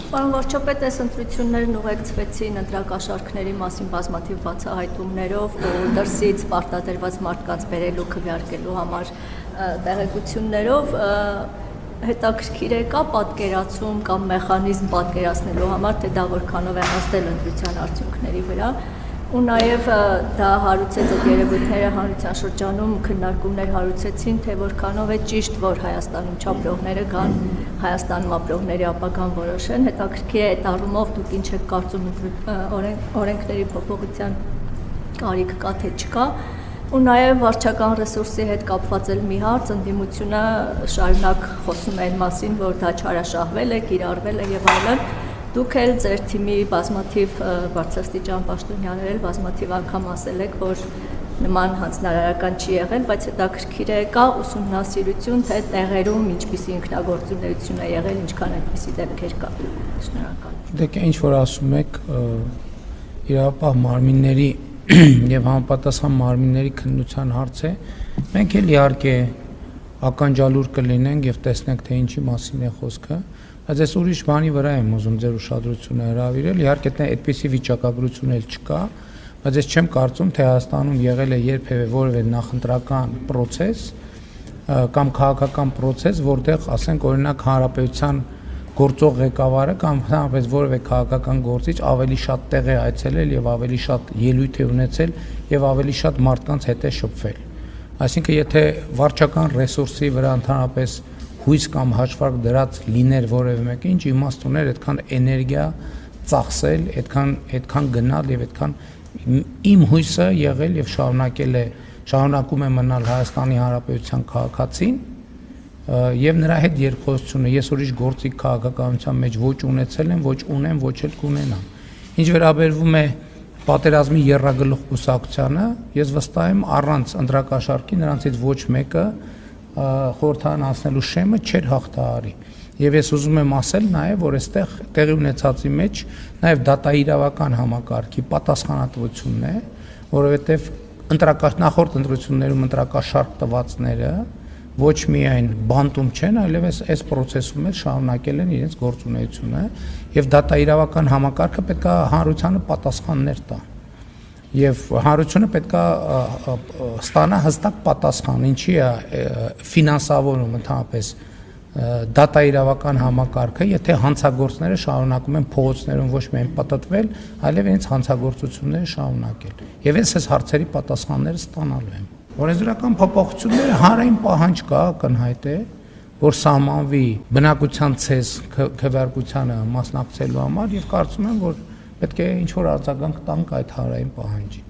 Պարոն վարչապետ, այս ընտրություններն ուղեկցվեցին ընտրակաշառքների մասին բազմաթիվ բացահայտումներով ու դրսից պարտադրված մարդկանց բերելու քվեարկելու համար տեղեկություններով, հետաքրքիր է կա պատկերացում կամ մեխանիզմ պատկերացնելու համար, թե դա որքանով է հասնել ընտրության արդյունքների վրա, ու նաև դա հարուցեց այդ երևույթները հանրության շրջանում քննարկումներ հարուցեցին, թե որքանով է ճիշտ, որ Հայաստանում չապրողները գան Հայաստանում ապրողների ապագան որոշեն, հետաքրքիր է այդ առումով դուք ինչ եք կարծում օրենքների փոփոխության կարիք կա թե չկա, ու նաև վարչական ռեսուրսի հետ կապված էլ մի հարց, ընդդիմությունը շարունակ խոսում է այն մասին, որ դա չարաշահվել է, կիրառվել է եւ այլն, դուք էլ ձեր թիմի բազմաթիվ բարձրաստիճան պաշտոնյաներ էլ բազմաթիվ անգամ ասել եք, որ նման հանձնարարական չի եղել, բայց հետաքրքիր է կա ուսումնասիրություն, թե տեղերում ինչպիսի ինքնագործունեություն է եղել, ինչքան այդպիսի դեպքեր կա։ Շնորհակալ։ Դե ինչ որ ասում եք, իրավապահ մարմինների եւ համապատասխան մարմինների քննության հարց է, մենք էլ իհարկե ականջալուր կլինենք եւ տեսնենք, թե ինչի մասին է խոսքը, բայց ես ուրիշ բանի վրա եմ ուզում ձեր ուշադրությունը հրավիրել, իհարկե այդպիսի վիճակագրություն էլ չկա, բայց ես չեմ կարծում, թե Հայաստանում եղել է երբևէ որևէ նախընտրական process կամ քաղաքական process, որտեղ, ասենք, օրինակ հանրապետության գործող ղեկավարը կամ հնարավորապես որևէ քաղաքական գործիչ ավելի շատ տեղ է այցելել եւ ավելի շատ ելույթ է ունեցել եւ ավելի շատ մարդկանց հետ է շփվել։ Այսինքն, եթե վարչական ռեսուրսի վրա ընդհանրապես հույս կամ հաշվարկ դրած լիներ որևէ մեկը, ինչ իմաստ ուներ այդքան էներգիա ծախսել, այդքան գնալ եւ այդքան իմ հույսը եղել եւ շարունակում է մնալ Հայաստանի Հանրապետության քաղաքացին եւ նրա հետ երկխոսությունը ես ուրիշ գործիք քաղաքականության մեջ ոչ ունեցել եմ, ոչ ունեմ, ոչ էլ կունենամ։ Ինչ վերաբերվում է պատերազմի եռագլուխ կուսակցությանը, ես վստահ եմ առանց ընտրակաշառքի նրանցից ոչ մեկը խորհրդարան անցնելու շեմը չէր հաղթահարի։ Եվ ես ուզում եմ ասել նաև, որ այստեղ տեղի ունեցածի մեջ նաև դատաիրավական համակարգի պատասխանատվությունն է, որովհետև նախորդ ընտրություններում ընտրակաշառք տվածները ոչ միայն բանտում չեն, այլև այս process-ում էլ շարունակել են իրենց գործունեությունը եւ դատաիրավական համակարգը պետք է հանրությանը պատասխաններ տա։ Եվ հանրությունը պետք է ստանա հստակ պատասխան, ինչի է ֆինանսավորում ընդհանրապես դատաիրավական համակարգը, եթե հանցագործները շարունակում են փողոցներում ոչ միայն պատտվել, այլև իրենց հանցագործությունները շարունակել։ Եվ այս հարցերի պատասխանները ստանալու են։ Օրենսդրական փոփոխությունները հանրային պահանջ կա, ակնհայտ է, որ սահմանվի բնակության ցես քվեարկությանը մասնակցելու համար եւ կարծում եմ, որ պետք է ինչ-որ արձագանք տանք այդ հանրային պահանջին։